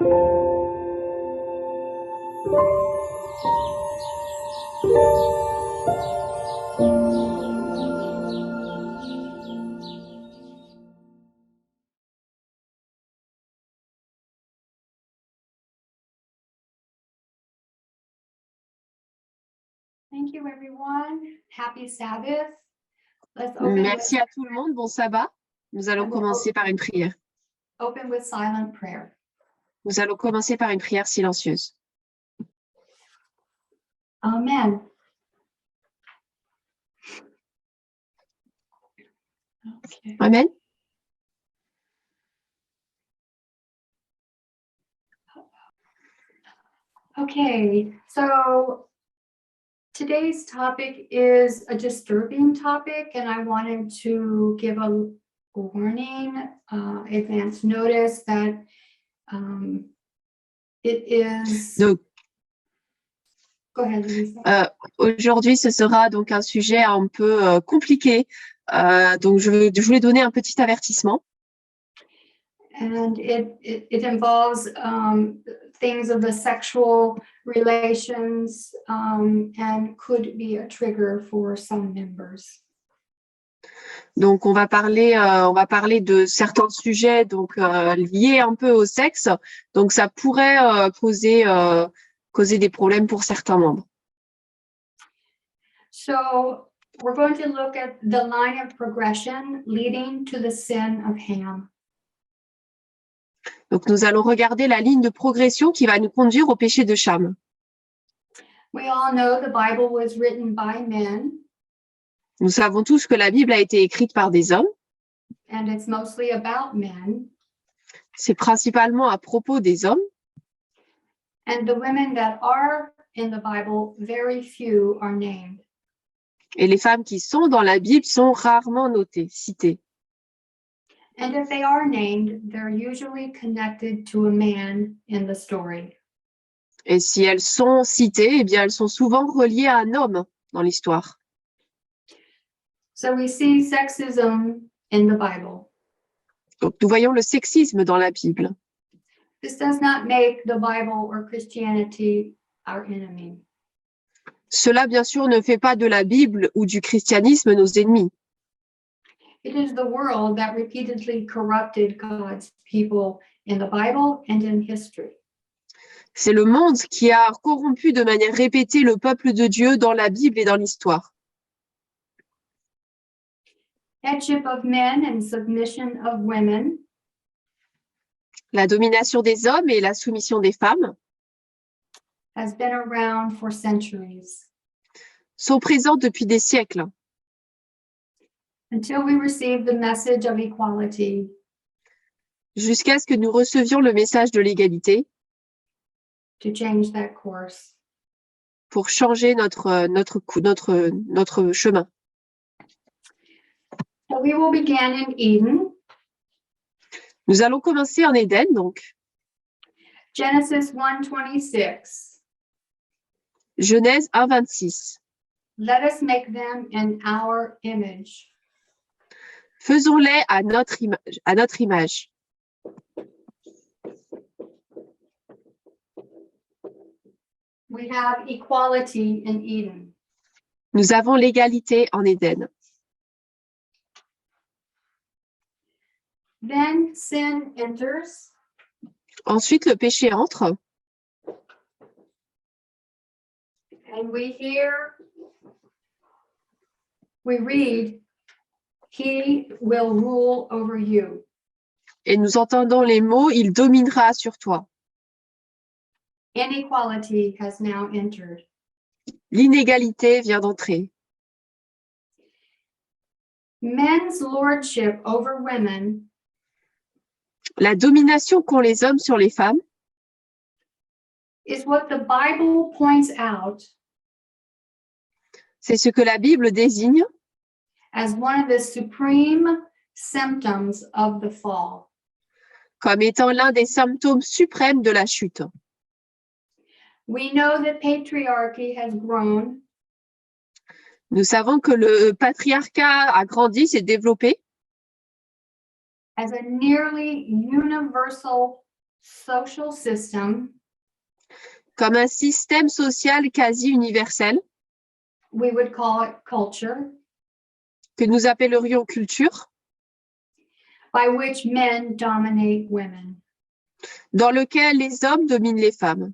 Thank you, everyone. Happy Sabbath. Let's open Merci à tout le monde. Bon sabbat. Nous allons commencer par une prière. Open with silent prayer. Nous allons commencer par une prière silencieuse. Amen. Okay. Amen. Okay, so today's topic is a disturbing topic, and I wanted to give a warning, advance notice that it is. Donc, Go ahead, Lisa. aujourd'hui, ce sera donc un sujet un peu compliqué. Donc, je voulais donner un petit avertissement. And it involves things of the sexual relations and could be a trigger for some members. Donc, on va parler de certains sujets donc liés un peu au sexe. Donc, ça pourrait causer des problèmes pour certains membres. So we're going to look at the line of progression leading to the sin of Ham. Donc, nous allons regarder la ligne de progression qui va nous conduire au péché de Cham. We all know the Bible was written by men. Nous savons tous que la Bible a été écrite par des hommes. And it's mostly about men. C'est principalement à propos des hommes. And the women that are in the Bible, very few are named. Et les femmes qui sont dans la Bible sont rarement notées, citées. And if they are named, they're usually connected to a man in the story. Et si elles sont citées, eh bien, elles sont souvent reliées à un homme dans l'histoire. So we see sexism in the Bible. Donc, nous voyons le sexisme dans la Bible. This does not make the Bible or Christianity our enemy. Cela, bien sûr, ne fait pas de la Bible ou du christianisme nos ennemis. It is the world that repeatedly corrupted God's people in the Bible and in history. C'est le monde qui a corrompu de manière répétée le peuple de Dieu dans la Bible et dans l'histoire. Headship of men and submission of women. La domination des hommes et la soumission des femmes Has been around for centuries. Sont présentes depuis des siècles. Until we receive the message of equality. Jusqu'à ce que nous recevions le message de l'égalité. To change that course. Pour changer notre chemin. So we will begin in Eden. Nous allons commencer en Éden, donc. Genesis 1:26. Genèse 1:26. Let us make them in our image. Faisons-les à notre image. We have equality in Eden. Nous avons l'égalité en Éden. Then sin enters. Ensuite, le péché entre. And we read, he will rule over you. Et nous entendons les mots, il dominera sur toi. Inequality has now entered. L'inégalité vient d'entrer. Men's lordship over women. La domination qu'ont les hommes sur les femmes Is what the Bible points out. C'est ce que la Bible désigne As one of the supreme symptoms of the fall. Comme étant l'un des symptômes suprêmes de la chute. We know that patriarchy has grown. Nous savons que le patriarcat a grandi, s'est développé. As a nearly universal social system comme un système social quasi universel we would call it culture, que nous appellerions culture, by which men dominate women. dans lequel les hommes dominent les femmes.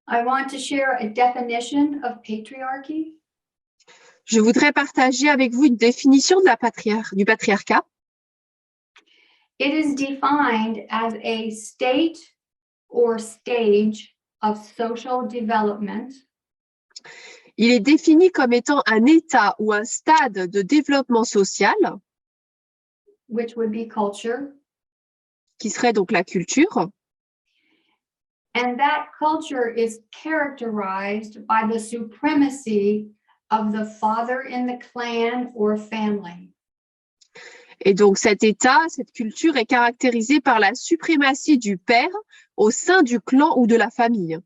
I want to share a definition of patriarchy. Je voudrais partager avec vous une définition de du patriarcat. It is defined as a state or stage of social development Il est défini comme étant un état ou un stade de développement social, which would be culture, qui serait donc la culture, and that culture is characterized by the supremacy of the father in the clan or family. et donc cet état, cette culture est caractérisée par la suprématie du père au sein du clan ou de la famille.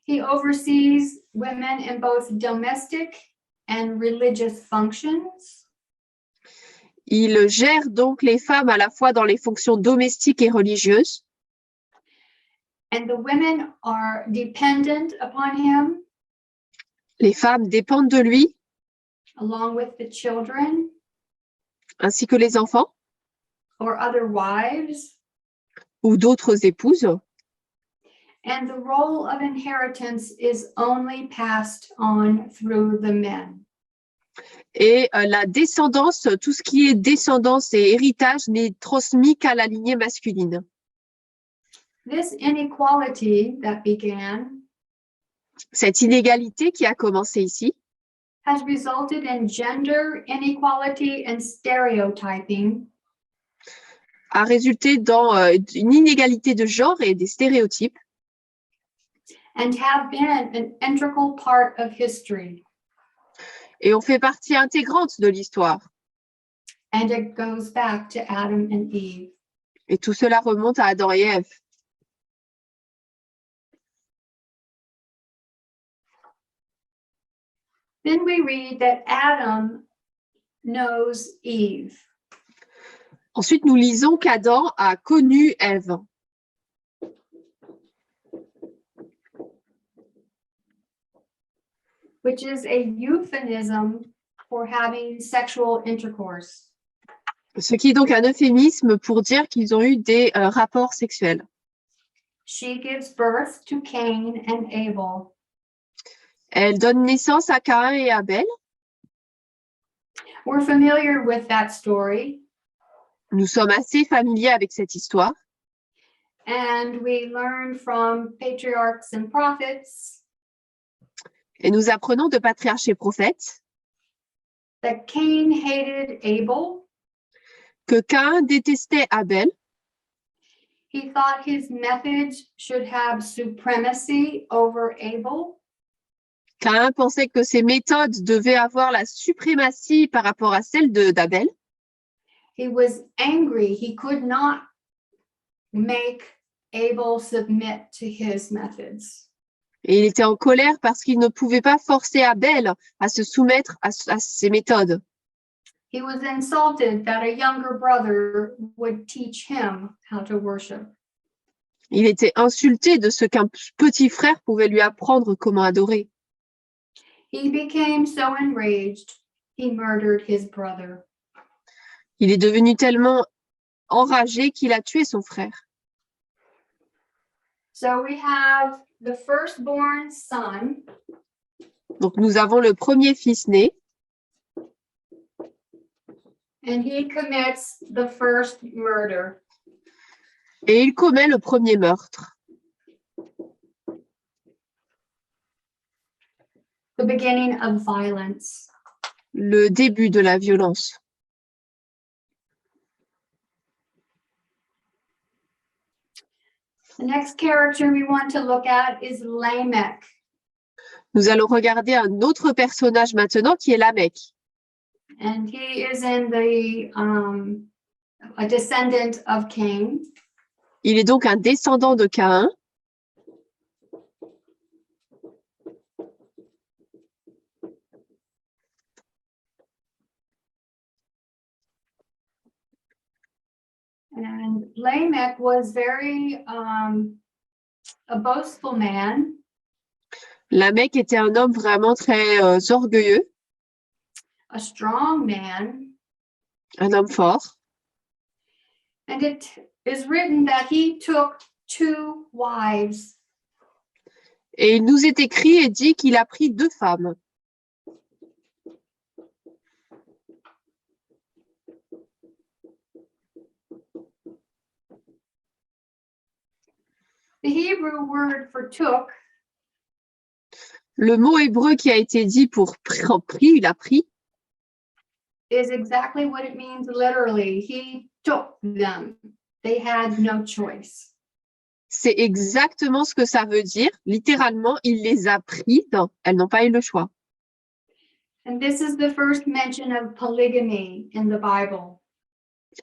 He oversees women in both domestic and religious functions. Il gère donc les femmes à la fois dans les fonctions domestiques et religieuses. And the women are dependent upon him, Les femmes dépendent de lui, along with the children ainsi que les enfants or other wives. ou d'autres épouses. And the role of inheritance is only passed on through the men. Et la descendance, tout ce qui est descendance et héritage n'est transmis qu'à la lignée masculine. This inequality that began Cette inégalité qui a commencé ici has resulted in gender inequality and stereotyping, a résulté dans une inégalité de genre et des stéréotypes and have been an integral part of history. et ont fait partie intégrante de l'histoire. And it goes back to Adam and Eve. Et tout cela remonte à Adam et Ève. Then we read that Adam knows Eve. Ensuite, nous lisons qu'Adam a connu Ève, which is a euphemism for having sexual intercourse. ce qui est donc un euphémisme pour dire qu'ils ont eu des rapports sexuels. She gives birth to Cain and Abel. Elle donne naissance à Caïn et Abel. We're familiar with that story, Nous sommes assez familiers avec cette histoire. and we learn from patriarchs and prophets Et nous apprenons de patriarches et prophètes that Cain hated Abel. que Caïn détestait Abel. He thought his methods should have supremacy over Abel. Caïn pensait que ses méthodes devaient avoir la suprématie par rapport à celles d'Abel. He was angry. He could not make Abel submit to his methods. Et il était en colère parce qu'il ne pouvait pas forcer Abel à se soumettre à ses méthodes. He was insulted that a younger brother would teach him how to worship. Il était insulté de ce qu'un petit frère pouvait lui apprendre comment adorer. He became so enraged, he murdered his brother. Il est devenu tellement enragé qu'il a tué son frère. So we have the firstborn son, Donc nous avons le premier fils né and he commits the first murder. et il commet le premier meurtre. The beginning of violence. Le début de la violence. The next character we want to look at is Lamech. Nous allons regarder un autre personnage maintenant qui est Lamech. And he is in a descendant of Cain. Il est donc un descendant de Caïn. Lamech was very a boastful man. Lamech était un homme vraiment très orgueilleux, A strong man, un homme fort. and it is written that he took 2 wives. Et il nous est écrit et dit qu'il a pris 2 femmes. The Hebrew word for took Le mot hébreu qui a été dit pour pris, il a pris, is exactly what it means literally. He took them. They had no choice. c'est exactement ce que ça veut dire. Littéralement, il les a pris. Elles n'ont pas eu le choix. And this is the first mention of polygamy in the Bible.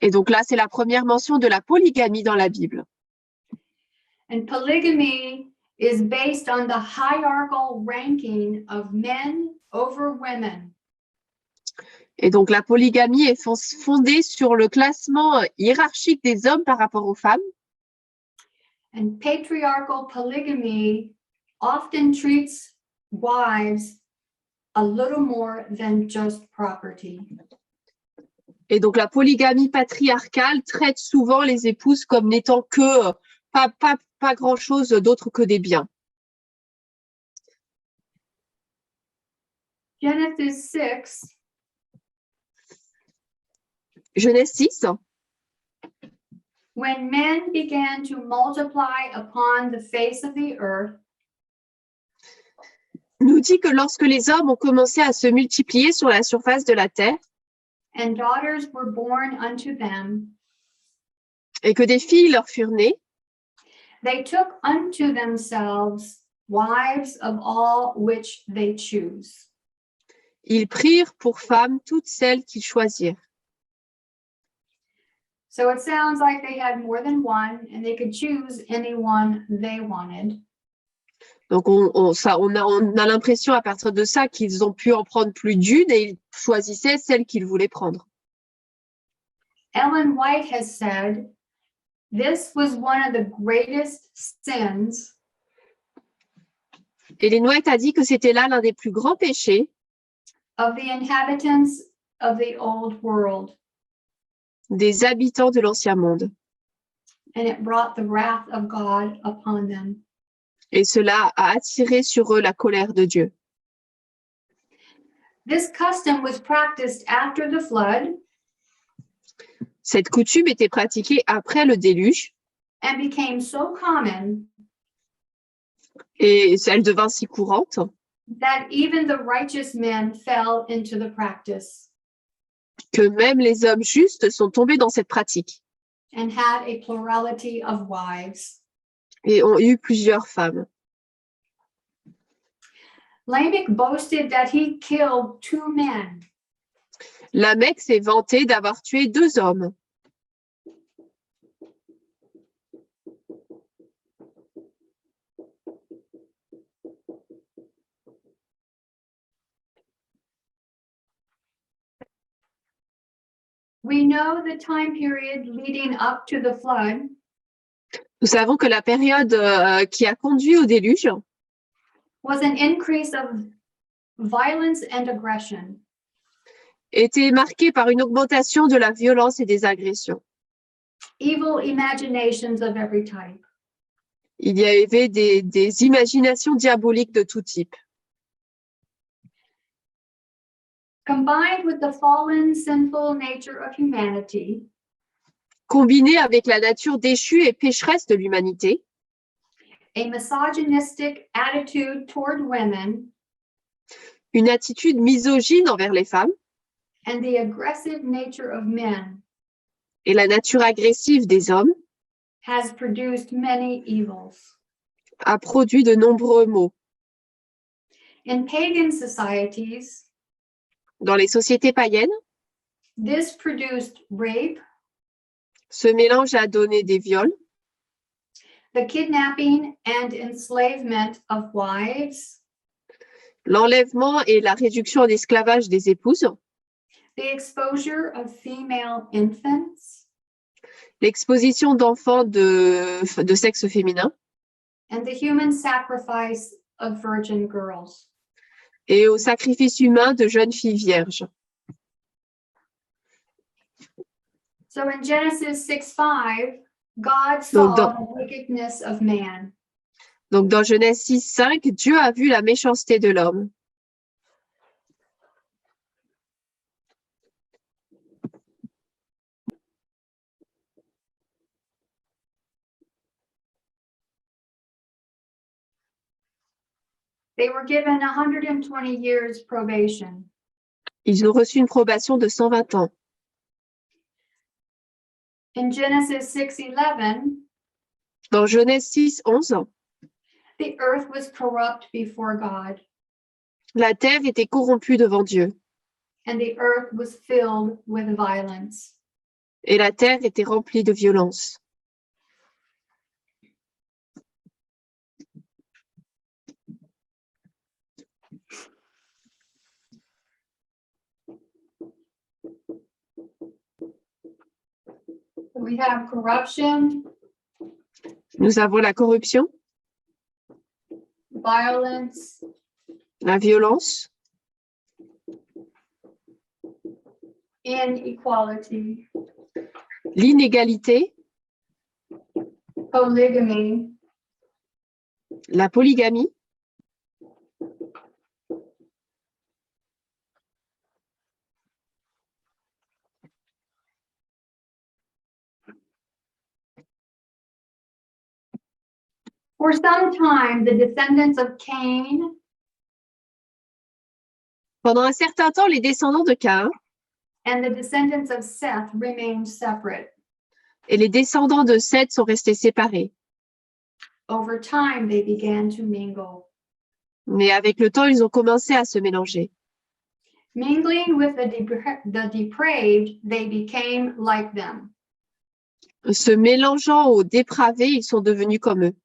Et donc là, c'est la première mention de la polygamie dans la Bible. And polygamy is based on the hierarchical ranking of men over women. Et donc la polygamie est fondée sur le classement hiérarchique des hommes par rapport aux femmes. And patriarchal polygamy often treats wives a little more than just property. Et donc la polygamie patriarcale traite souvent les épouses comme n'étant que pas grand-chose d'autre que des biens. Genesis 6 Genèse 6, when men began to multiply upon the face of the earth, nous dit que lorsque les hommes ont commencé à se multiplier sur la surface de la terre and daughters were born unto them, et que des filles leur furent nées, they took unto themselves wives of all which they choose. ils prirent pour femmes toutes celles qu'ils choisirent. So it sounds like they had more than one and they could choose any one they wanted. Donc on a l'impression à partir de ça qu'ils ont pu en prendre plus d'une et ils choisissaient celle qu'ils voulaient prendre. Ellen White has said, this was one of the greatest sins Ellen White a dit que c'était là l'un des plus grands péchés of the inhabitants of the old world, des habitants de l'Ancien Monde. and it brought the wrath of God upon them. Et cela a attiré sur eux la colère de Dieu. This custom was practiced after the flood Cette coutume était pratiquée après le déluge and became so common et elle devint si courante that even the righteous men fell into the practice que même les hommes justes sont tombés dans cette pratique and had a plurality of wives. et ont eu plusieurs femmes. Lamech boasted that he killed 2 men. Lamech s'est vanté d'avoir tué 2 hommes. We know the time period leading up to the flood Nous savons que la période qui a conduit au déluge was an increase of violence and aggression. était marquée par une augmentation de la violence et des agressions. Evil imaginations of every type. Il y avait des imaginations diaboliques de tout type. Combined with the fallen, sinful nature of humanity, Combiné avec la nature déchue et pécheresse de l'humanité, a misogynistic attitude toward women, une attitude misogyne envers les femmes and the aggressive nature of men et la nature agressive des hommes has produced many evils. a produit de nombreux maux. In pagan societies, Dans les sociétés païennes, this produced rape, ce mélange a donné des viols, the kidnapping and enslavement of wives, l'enlèvement et la réduction en esclavage des épouses, the exposure of female infants, l'exposition d'enfants de sexe féminin and the human sacrifice of virgin girls. et au sacrifice humain de jeunes filles vierges. So in Genesis 6:5, God Donc, saw dans- the wickedness of man. Donc, dans Genèse 6, 5, Dieu a vu la méchanceté de l'homme. They were given 120 years probation. Ils ont reçu une probation de 120 ans. In Genesis 6:11, Dans Genèse 6, 11, the earth was corrupt before God, la terre était corrompue devant Dieu and the earth was filled with violence. et la terre était remplie de violence. We have corruption, Nous avons la corruption, violence, la violence, inequality, l'inégalité, polygamy, la polygamie, For some time, the descendants of Cain Pendant un certain temps, les descendants de Caïn and the descendants of Seth remained separate. et les descendants de Seth sont restés séparés. Over time, they began to mingle. Mais avec le temps, ils ont commencé à se mélanger. Mingling with the depraved, they became like them. Se mélangeant aux dépravés, ils sont devenus comme eux.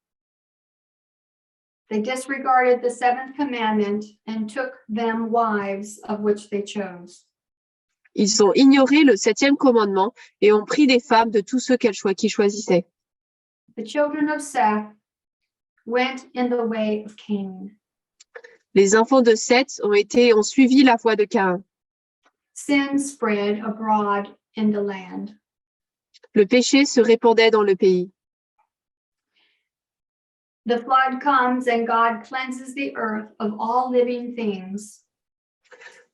They disregarded the seventh commandment and took them wives of which they chose. Ils ont ignoré le 7e commandement et ont pris des femmes de tous ceux qu'ils choisissaient. The children of Seth went in the way of Cain. Les enfants de Seth ont suivi la voie de Caïn. Sin spread abroad in the land. Le péché se répandait dans le pays. The flood comes and God cleanses the earth of all living things,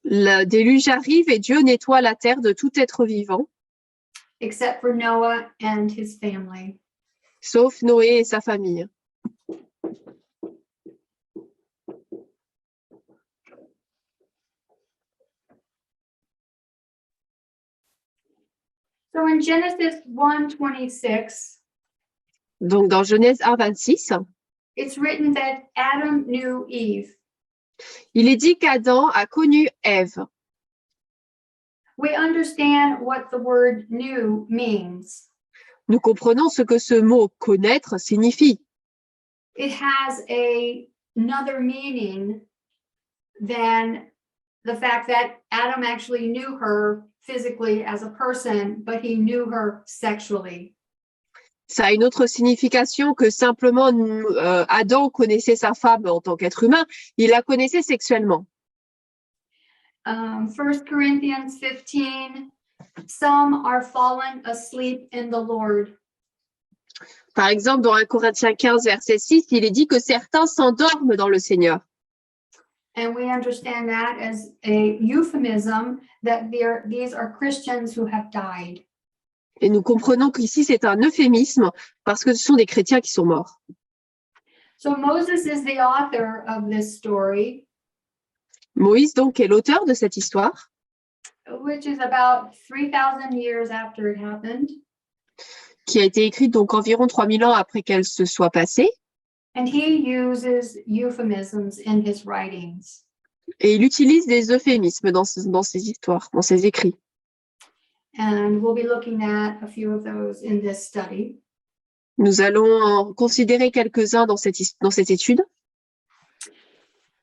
Le déluge arrive et Dieu nettoie la terre de tout être vivant, except for Noah and his family. sauf Noé et sa famille. So in Genesis 1:26, Donc dans Genèse 1, 26, it's written that Adam knew Eve. il est dit qu'Adam a connu Ève. We understand what the word knew means. Nous comprenons ce que ce mot connaître signifie. It has another meaning than the fact that Adam actually knew her physically as a person, but he knew her sexually. Ça a une autre signification que simplement Adam connaissait sa femme en tant qu'être humain, il la connaissait sexuellement. 1 Corinthians 15, some are fallen asleep in the Lord. Par exemple, dans 1 Corinthiens 15, verset 6, il est dit que certains s'endorment dans le Seigneur. And we understand that as a euphemism that these are Christians who have died. Et nous comprenons qu'ici, c'est un euphémisme parce que ce sont des chrétiens qui sont morts. So Moses is the author of this story, Moïse, donc, est l'auteur de cette histoire, which is about 3,000 years after it happened. qui a été écrite donc environ 3000 ans après qu'elle se soit passée. And he uses euphemisms in his writings. Et il utilise des euphémismes dans ses histoires, dans ses écrits. And we'll be looking at a few of those in this study. Nous allons en considérer quelques-uns dans cette étude.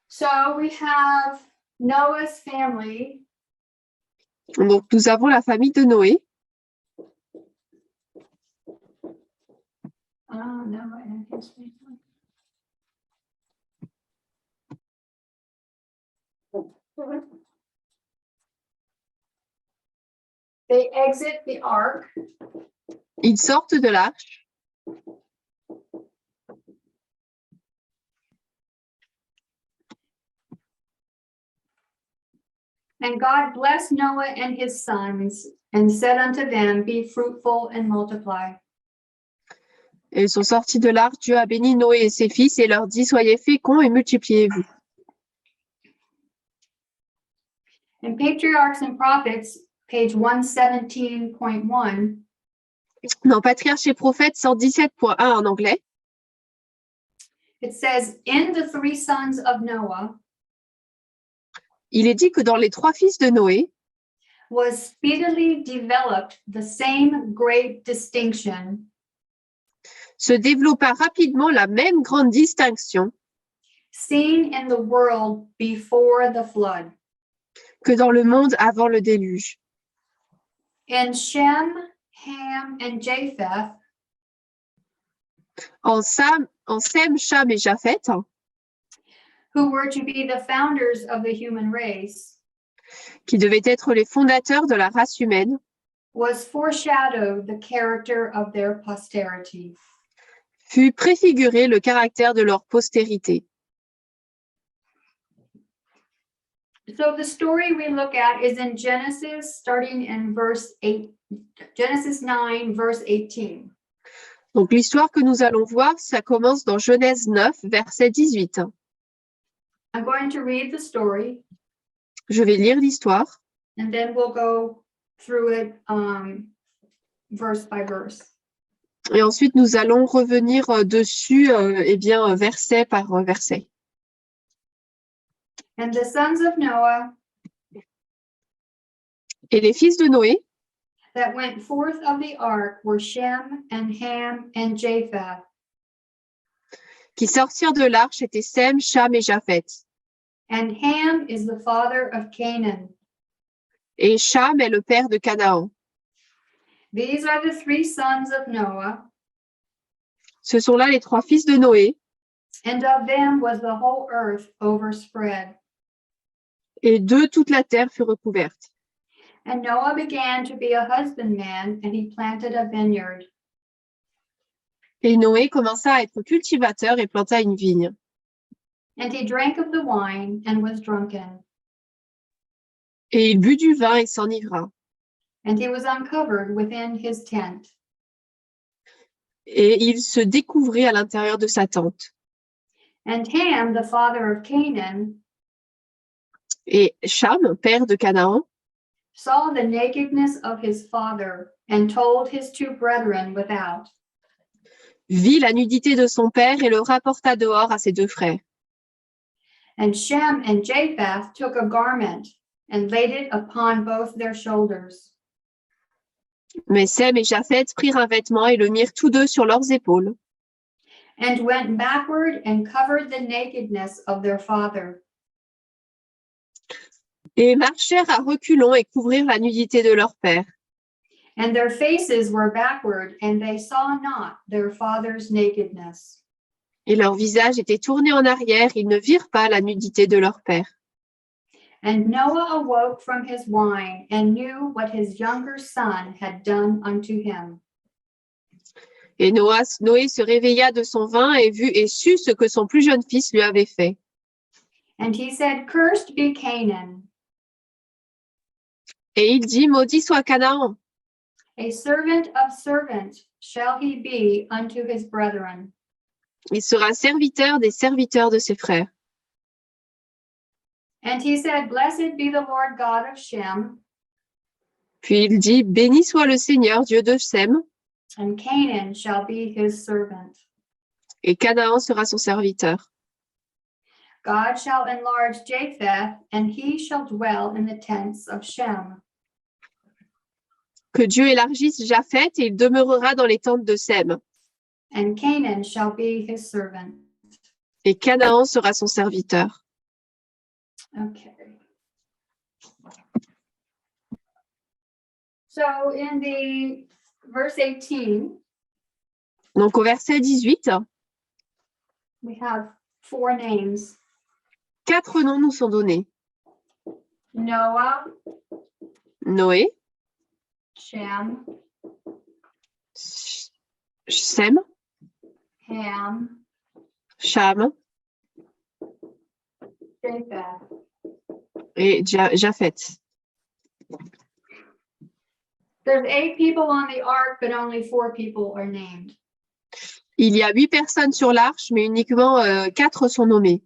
So we have Noah's family. Donc, nous avons la famille de Noé. Noah and his family. They exit the ark. Ils sortent de l'arche. And God blessed Noah and his sons and said unto them, be fruitful and multiply. Et ils sont sortis de l'arche. Dieu a béni Noé et ses fils et leur dit, soyez féconds et multipliez-vous. In Patriarchs and Prophets, page 117.1, Dans Patriarches et Prophètes 117.1 en anglais, it says, in the three sons of Noah il est dit que dans les 3 fils de Noé, was speedily developed the same great distinction se développa rapidement la même grande distinction seen in the world before the flood. que dans le monde avant le déluge. In Shem, Ham, and Japheth, En Sem, Cham et Japheth, who were to be the founders of the human race, qui devaient être les fondateurs de la race humaine, was foreshadowed the character of their posterity. fut préfiguré le caractère de leur postérité. So the story we look at is in Genesis, starting in Genesis 9, verse 18. Donc l'histoire que nous allons voir, ça commence dans Genèse 9, verset 18. I'm going to read the story, Je vais lire l'histoire and then we'll go through it verse by verse. et ensuite nous allons revenir dessus verset par verset. And the sons of Noah Et les fils de Noé that went forth of the ark were Shem and Ham and Japheth. qui sortirent de l'arche étaient Sem, Cham et Japheth. And Ham is the father of Canaan. Et Cham est le père de Canaan. These are the three sons of Noah, Ce sont là les 3 fils de Noé, and of them was the whole earth overspread. et d'eux toute la terre fut recouverte. And Noah began to be a husbandman, and he planted a vineyard. Et Noé commença à être cultivateur et planta une vigne. And he drank of the wine and was drunken. Et il but du vin et s'enivra. And he was uncovered within his tent. Et il se découvrit à l'intérieur de sa tente. And Ham, the father of Canaan, Et Cham, père de Canaan, saw the nakedness of his father and told his 2 brethren without. vit la nudité de son père et le rapporta dehors à ses 2 frères. And Shem and Japheth took a garment and laid it upon both their shoulders. Mais Sem et Japheth prirent un vêtement et le mirent tous 2 sur leurs épaules. And went backward and covered the nakedness of their father. Et marchèrent à reculons et couvrirent la nudité de leur père. And their faces were backward, and they saw not their father's nakedness. Et leur visage était tourné en arrière, ils ne virent pas la nudité de leur père. And Noah awoke from his wine and knew what his younger son had done unto him. Et Noé se réveilla de son vin et sut ce que son plus jeune fils lui avait fait. And he said, cursed be Canaan, Et il dit, maudit soit Canaan, a servant of servants shall he be unto his brethren. il sera serviteur des serviteurs de ses frères. And he said, blessed be the Lord God of Shem, Puis il dit, béni soit le Seigneur, Dieu de Sem, and Canaan shall be his servant. et Canaan sera son serviteur. God shall enlarge Japheth, and he shall dwell in the tents of Shem. Que Dieu élargisse Japheth et il demeurera dans les tentes de Sem. And Canaan shall be his servant. Et Canaan sera son serviteur. Okay. So in the verse 18, Donc au verset 18, we have 4 names. 4 noms nous sont donnés. Noah, Noé, Shem, Sem, Ham, Cham Japheth. et Japheth. There's 8 people on the ark, but only 4 people are named. Il y a 8 personnes sur l'arche, mais uniquement 4 sont nommées.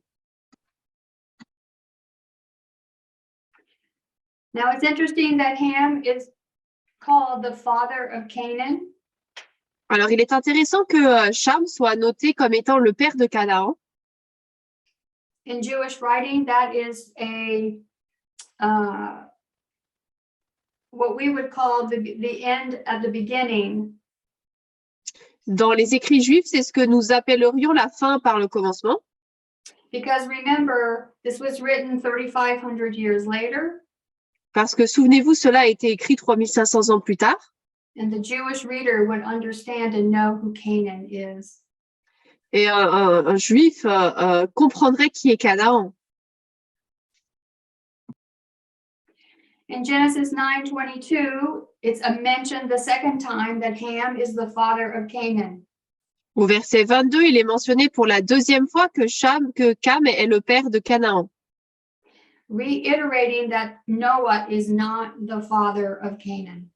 Now it's interesting that Ham is called the father of Canaan. Alors, il est intéressant que Cham soit noté comme étant le père de Canaan. In Jewish writing, that is a what we would call the end of the beginning. Dans les écrits juifs, c'est ce que nous appellerions la fin par le commencement. Because remember, this was written 3,500 years later. Parce que souvenez-vous, cela a été écrit 3500 ans plus tard. And the Jewish reader would understand and know who Canaan is. Et un juif comprendrait qui est Canaan. In Genesis 9:22, it's mentioned the second time that Ham is the father of Canaan. Au verset 22, il est mentionné pour la deuxième fois que Cam est le père de Canaan, reiterating that Noah is not the father of Canaan.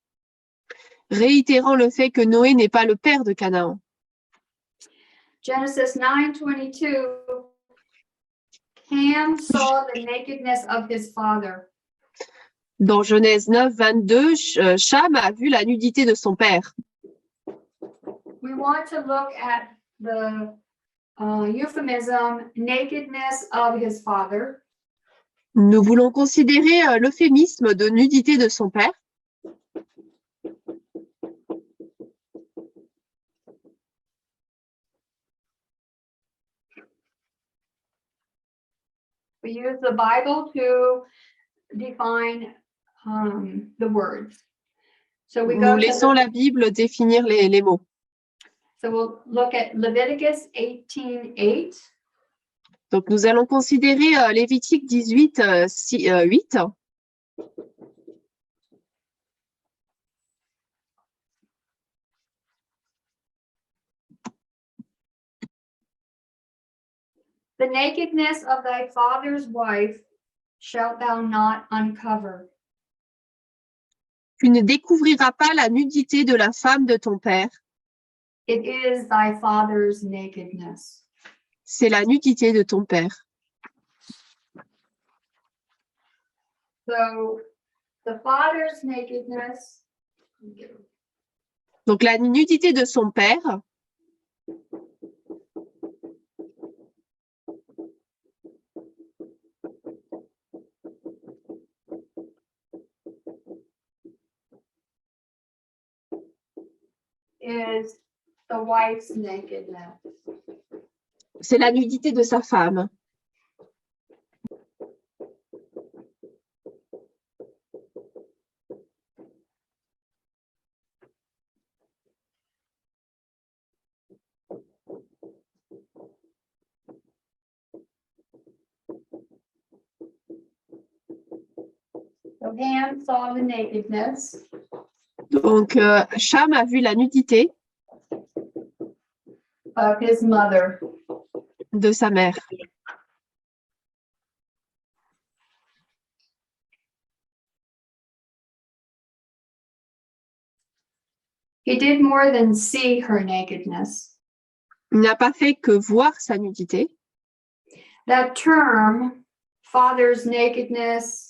réitérant le fait que Noé n'est pas le père de Canaan. Genesis 9:22, Ham saw the nakedness of his father. Dans Genèse 9, 22, Cham a vu la nudité de son père. We want to look at the euphemism nakedness of his father. Nous voulons considérer l'euphémisme de nudité de son père. We use the Bible to define the words. So we Nous go laissons la Bible définir les mots. So we'll look at Leviticus 18:8. Donc, nous allons considérer Lévitique 18, 8. The nakedness of thy father's wife shalt thou not uncover. Tu ne découvriras pas la nudité de la femme de ton père. It is thy father's nakedness. C'est la nudité de ton père. So the father's nakedness. Donc, la nudité de son père is the wife's nakedness. c'est la nudité de sa femme. So Ham saw the nakedness Donc, Cham a vu la nudité of his mother. de sa mère. He did more than see her nakedness. Il n'a pas fait que voir sa nudité. That term, father's nakedness,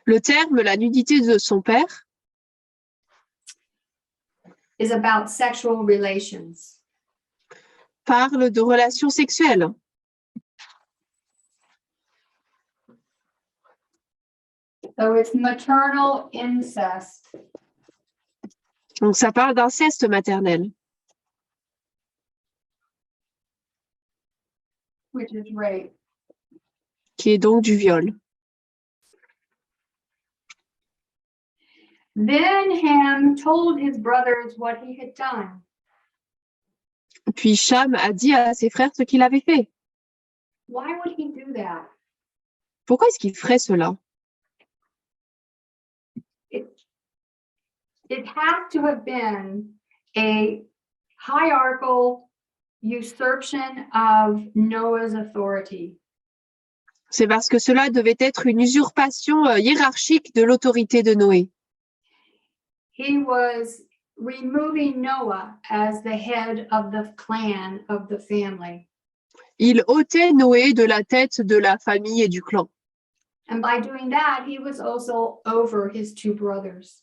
Le terme la nudité de son père is about sexual relations. parle de relations sexuelles. So it's maternal incest. Donc, ça parle d'inceste maternel, Which is rape. qui est donc du viol. Then Ham told his brothers what he had done. Puis Cham a dit à ses frères ce qu'il avait fait. Why would he do that? Pourquoi est-ce qu'il ferait cela? It had to have been a hierarchical usurpation of Noah's authority. C'est parce que cela devait être une usurpation hiérarchique de l'autorité de Noé. He was removing Noah as the head of the clan of the family. Il ôtait Noé de la tête de la famille et du clan. And by doing that, he was also over his two brothers.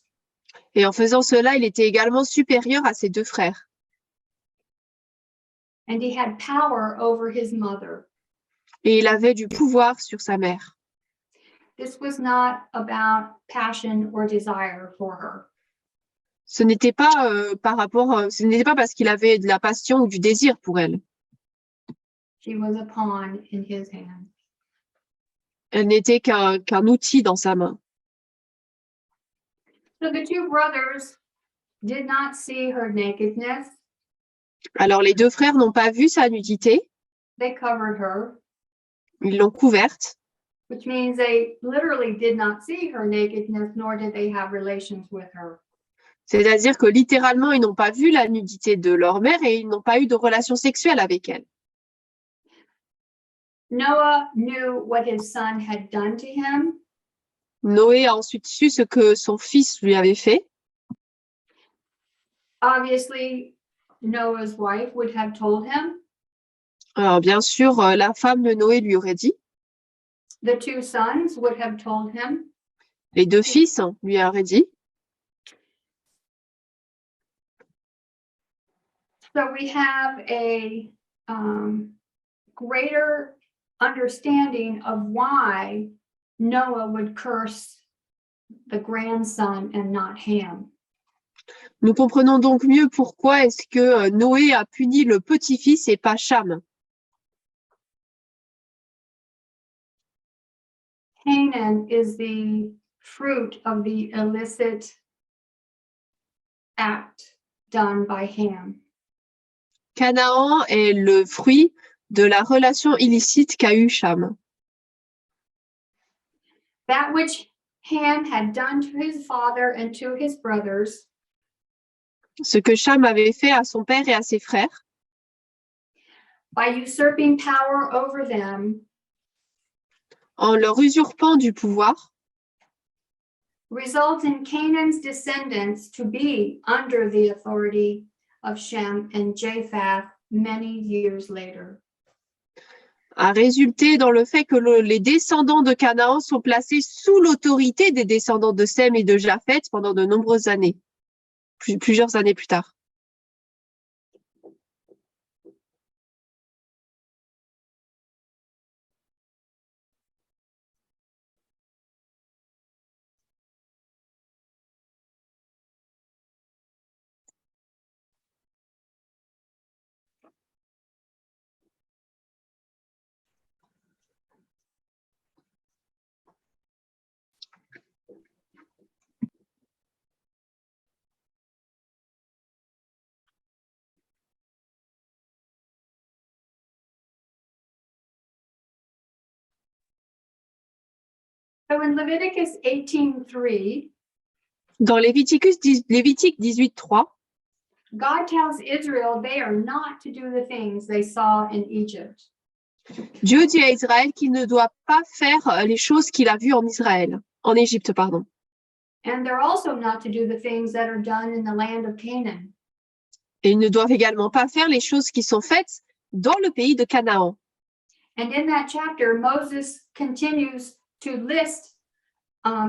Et en faisant cela, il était également supérieur à ses deux frères. And he had power over his mother. Et il avait du pouvoir sur sa mère. This was not about passion or desire for her. Ce n'était pas ce n'était pas parce qu'il avait de la passion ou du désir pour elle. She was a pawn in his hand. Elle n'était qu'un outil dans sa main. So the two brothers did not see her nakedness. Alors les deux frères n'ont pas vu sa nudité, They covered her, ils l'ont couverte, which means they literally did not see her nakedness, nor did they have relations with her. c'est-à-dire que littéralement ils n'ont pas vu la nudité de leur mère et ils n'ont pas eu de relation sexuelle avec elle. Noah knew what his son had done to him. Noé a ensuite su ce que son fils lui avait fait. Obviously, Noah's wife would have told him. Alors bien sûr, la femme de Noé lui aurait dit, The two sons would have told him. les deux fils lui auraient dit. So we have a greater understanding of why Noah would curse the grandson and not Ham. Nous comprenons donc mieux pourquoi est-ce que Noé a puni le petit-fils et pas Cham. Canaan is the fruit of the illicit act done by Ham. Canaan est le fruit de la relation illicite qu'a eu Cham. That which Ham had done to his father and to his brothers, Ce que Cham avait fait à son père et à ses frères, by usurping power over them, en leur usurpant du pouvoir, results in Canaan's descendants to be under the authority of Shem and Japheth many years later. a résulté dans le fait que les descendants de Canaan sont placés sous l'autorité des descendants de Sem et de Japheth pendant de nombreuses années, plusieurs années plus tard. So in Leviticus 18:3, Dans Lévitique 18:3, God tells Israel they are not to do the things they saw in Egypt. Dieu dit à Israël qu'il ne doit pas faire les choses qu'il a vues en Égypte, pardon. And they're also not to do the things that are done in the land of Canaan. Et ils ne doivent également pas faire les choses qui sont faites dans le pays de Canaan. And in that chapter, Moses continues to list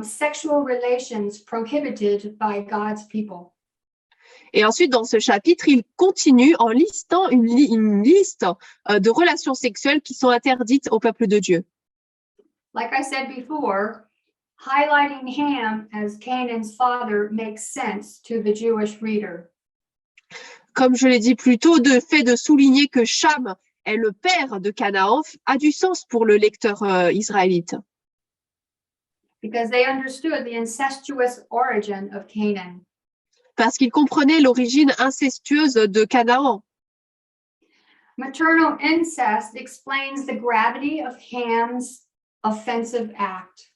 sexual relations prohibited by God's people. Et ensuite, dans ce chapitre, il continue en listant une liste de relations sexuelles qui sont interdites au peuple de Dieu. Like I said before, highlighting Ham as Canaan's father makes sense to the Jewish reader. Comme je l'ai dit plus tôt, le fait de souligner que Cham est le père de Canaan a du sens pour le lecteur israélite. Because they understood the incestuous origin of Canaan. Parce qu'il comprenait l'origine incestueuse de Canaan. Maternal incest explains the gravity of Ham's offensive act.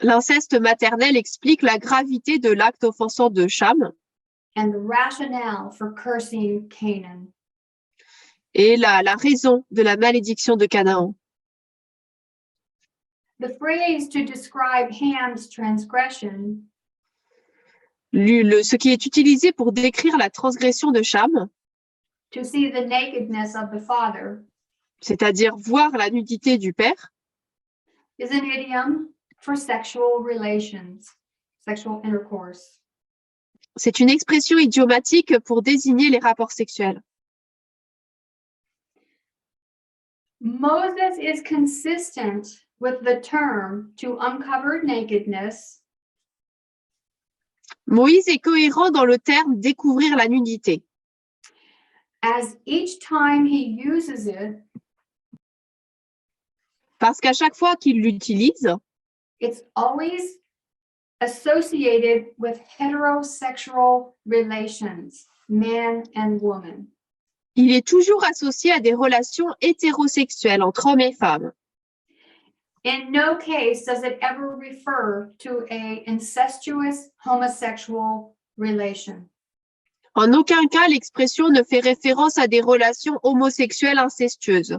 L'inceste maternel explique la gravité de l'acte offensant de Cham And the rationale for cursing Canaan. et la raison de la malédiction de Canaan. The phrase to describe Ham's transgression Ce qui est utilisé pour décrire la transgression de Cham, to see the nakedness of the father, c'est-à-dire voir la nudité du père, is an idiom for sexual relations, sexual intercourse. c'est une expression idiomatique pour désigner les rapports sexuels. Moses is consistent with the term to uncover nakedness Moïse est cohérent dans le terme découvrir la nudité, as each time he uses it, parce qu'à chaque fois qu'il l'utilise, it's always associated with heterosexual relations, man and woman. il est toujours associé à des relations hétérosexuelles entre hommes et femmes. In no case does it ever refer to an incestuous homosexual relation. En aucun cas, l'expression ne fait référence à des relations homosexuelles incestueuses.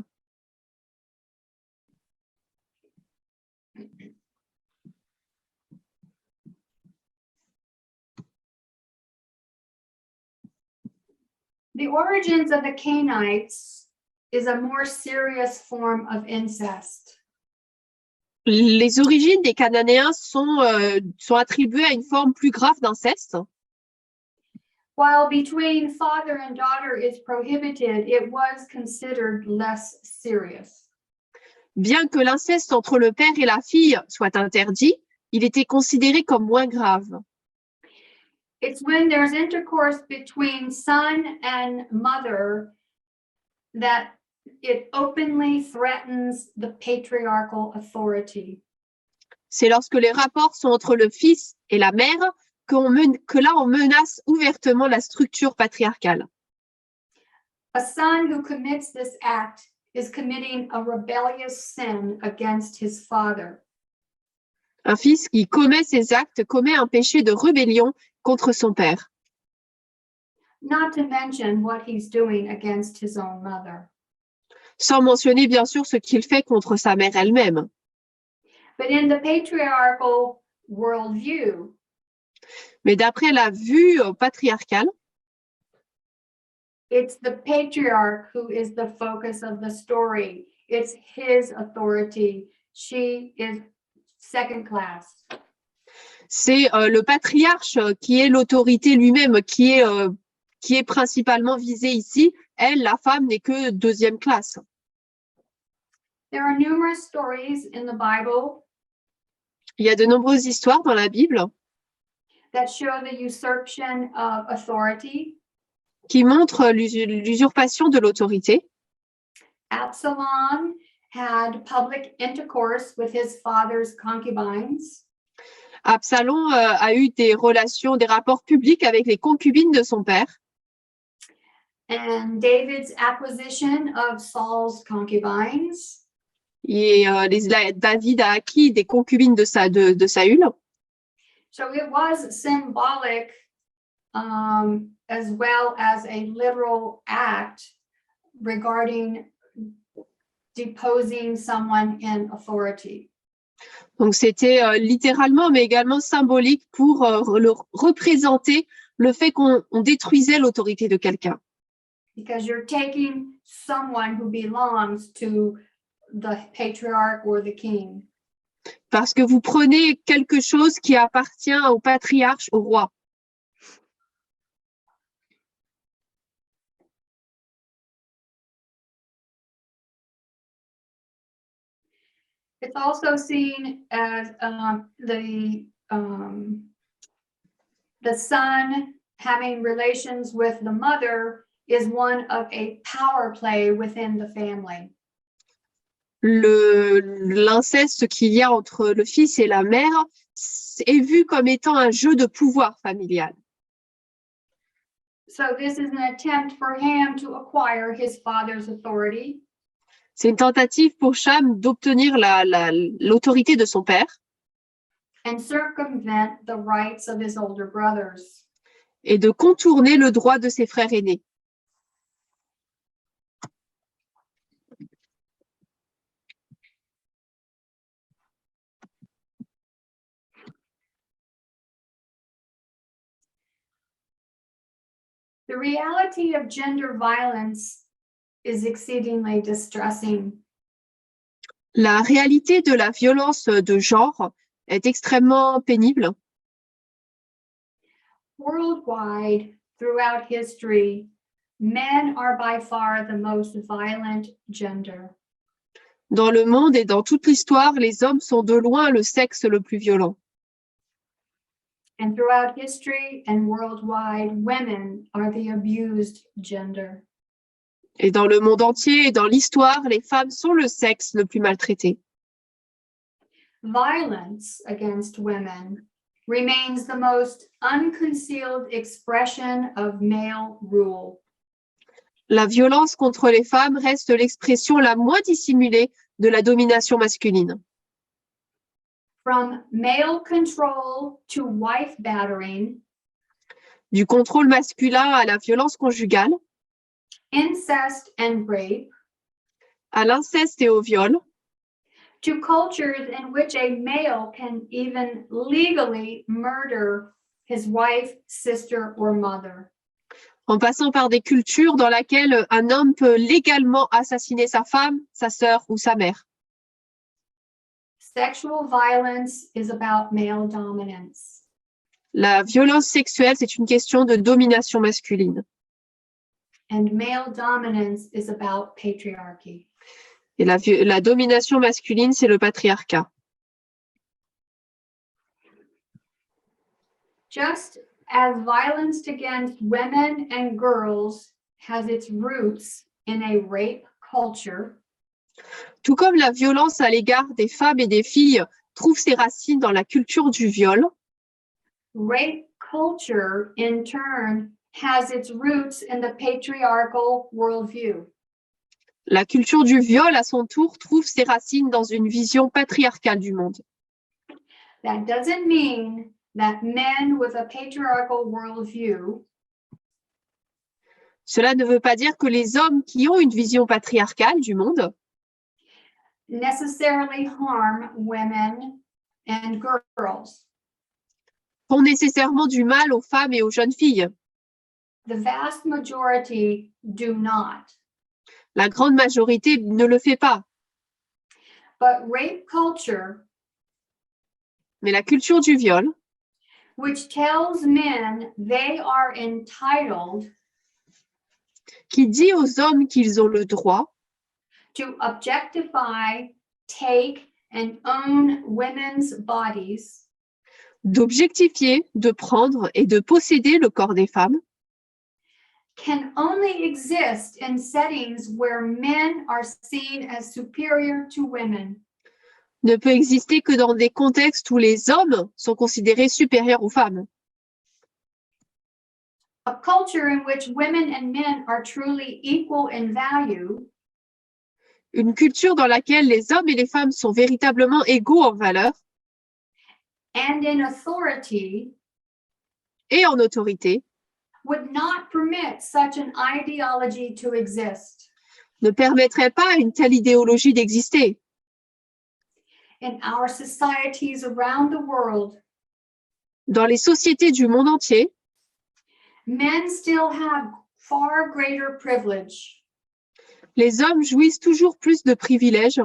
The origins of the Canaanites is a more serious form of incest. Les origines des Cananéens sont attribuées à une forme plus grave d'inceste. While between father and daughter is prohibited, it was considered less serious. Bien que l'inceste entre le père et la fille soit interdit, il était considéré comme moins grave. It's when there's intercourse between son and mother that it openly threatens the patriarchal authority. C'est lorsque les rapports sont entre le fils et la mère que là on menace ouvertement la structure patriarcale. A son who commits this act is committing a rebellious sin against his father. Un fils qui commet ces actes commet un péché de rébellion contre son père, Not to mention what he's doing against his own mother. sans mentionner bien sûr ce qu'il fait contre sa mère elle-même. But in the patriarchal worldview, Mais d'après la vue patriarcale, it's the patriarch who is the focus of the story. It's his authority. She is second class. c'est le patriarche qui est l'autorité lui-même, qui est principalement visé ici. Elle, la femme, n'est que deuxième classe. There are numerous stories in the Bible Il y a de nombreuses histoires dans la Bible that show the usurpation of authority. qui montrent l'usurpation de l'autorité. Absalom had public intercourse with his father's concubines. Absalom a eu des rapports publics avec les concubines de son père. And David's acquisition of Saul's concubines. Et David a acquis des concubines de Saül. So it was symbolic as well as a literal act regarding deposing someone in authority. Donc c'était littéralement, mais également symbolique pour représenter le fait qu'on détruisait l'autorité de quelqu'un. Because you're taking someone who belongs to the patriarch or the king. Parce que vous prenez quelque chose qui appartient au patriarche, au roi. It's also seen as the son having relations with the mother is one of a power play within the family. L'inceste qu'il y a entre le fils et la mère est vu comme étant un jeu de pouvoir familial. So this is an attempt for Ham to acquire his father's authority. C'est une tentative pour Cham d'obtenir l'autorité de son père And circumvent the rights of his older brothers. et de contourner le droit de ses frères aînés. The reality of gender violence is exceedingly distressing. La réalité de la violence de genre est extrêmement pénible. Worldwide, throughout history, men are by far the most violent gender. Dans le monde et dans toute l'histoire, les hommes sont de loin le sexe le plus violent. And throughout history and worldwide, women are the abused gender. Et dans le monde entier et dans l'histoire, les femmes sont le sexe le plus maltraité. Violence against women remains the most unconcealed expression of male rule. La violence contre les femmes reste l'expression la moins dissimulée de la domination masculine. From male control to wife battering, Du contrôle masculin à la violence conjugale, incest and rape, à l'inceste et au viol, to cultures in which a male can even legally murder his wife, sister, or mother. en passant par des cultures dans lesquelles un homme peut légalement assassiner sa femme, sa sœur ou sa mère. Sexual violence is about male dominance. La violence sexuelle, c'est une question de domination masculine. And male dominance is about patriarchy. Et la domination masculine, c'est le patriarcat. Just as violence against women and girls has its roots in a rape culture, Tout comme la violence à l'égard des femmes et des filles trouve ses racines dans la culture du viol, rape culture in turn has its roots in the patriarchal worldview. la culture du viol, à son tour, trouve ses racines dans une vision patriarcale du monde. That doesn't mean that men with a patriarchal worldview Cela ne veut pas dire que les hommes qui ont une vision patriarcale du monde necessarily harm women and girls. font nécessairement du mal aux femmes et aux jeunes filles. The vast majority do not. La grande majorité ne le fait pas. But rape culture, Mais la culture du viol, which tells men they are entitled qui dit aux hommes qu'ils ont le droit to objectify, take, and own women's bodies, d'objectifier, de prendre et de posséder le corps des femmes, can only exist in settings where men are seen as superior to women. ne peut exister que dans des contextes où les hommes sont considérés supérieurs aux femmes. A culture in which women and men are truly equal in value Une culture dans laquelle les hommes et les femmes sont véritablement égaux en valeur and in authority et en autorité would not permit such an ideology to exist. ne permettrait pas à une telle idéologie d'exister. In our societies around the world, Dans les sociétés du monde entier, men still have far greater privilege. les hommes jouissent toujours plus de privilèges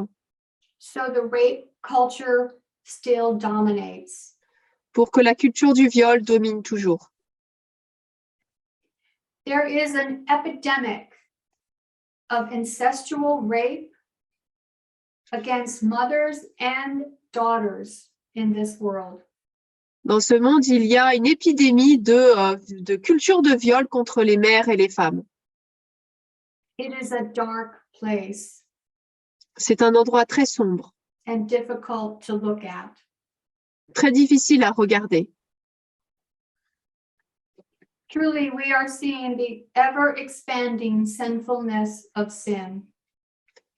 So the rape culture still dominates. pour que la culture du viol domine toujours. There is an epidemic of incestual rape against mothers and daughters in this world. Dans ce monde, il y a une épidémie de culture de viol contre les mères et les femmes. It is a dark place C'est un endroit très sombre, and difficult to look at. très difficile à regarder. Truly, we are seeing the ever-expanding sinfulness of sin.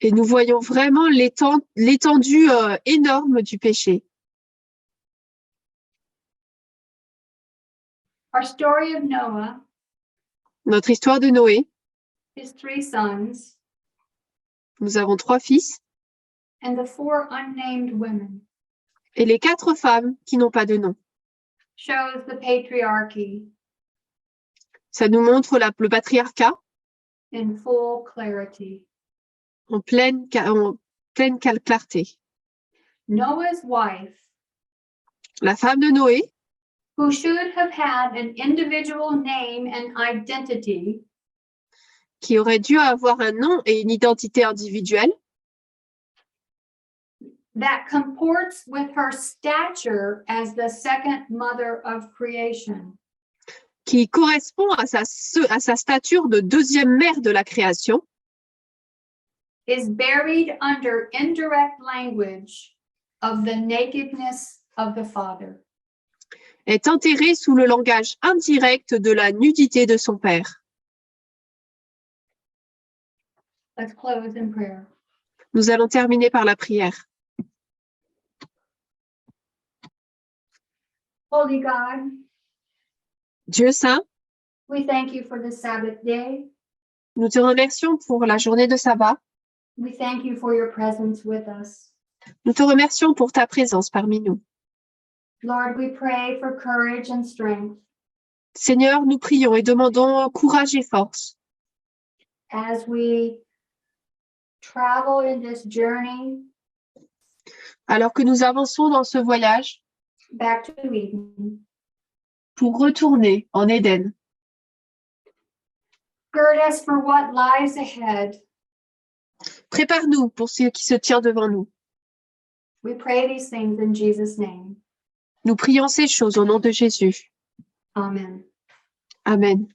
Et nous voyons vraiment l'étendue énorme du péché. Our story of Noah, Notre histoire de Noé, his 3 sons, nous avons 3 fils and the 4 unnamed women et les 4 femmes qui n'ont pas de nom. shows the patriarchy Ça nous montre le patriarcat in full clarity. en pleine clarté. Noah's wife, La femme de Noé, who should have had an individual name and identity, qui aurait dû avoir un nom et une identité individuelle, that comports with her stature as the second mother of creation, qui correspond à sa stature de deuxième mère de la création, is buried under indirect language of the nakedness of the father. est enterrée sous le langage indirect de la nudité de son père. Let's close in prayer. Nous allons terminer par la prière. Holy God, Dieu saint, we thank you for the Sabbath day. nous te remercions pour la journée de sabbat. We thank you for your presence with us. Nous te remercions pour ta présence parmi nous. Lord, we pray for courage and strength Seigneur, nous prions et demandons courage et force as we travel in this journey alors que nous avançons dans ce voyage back to Eden. pour retourner en Éden. Gird us for what lies ahead. Prépare-nous pour ce qui se tient devant nous. We pray these things in Jesus' name. Nous prions ces choses au nom de Jésus. Amen. Amen.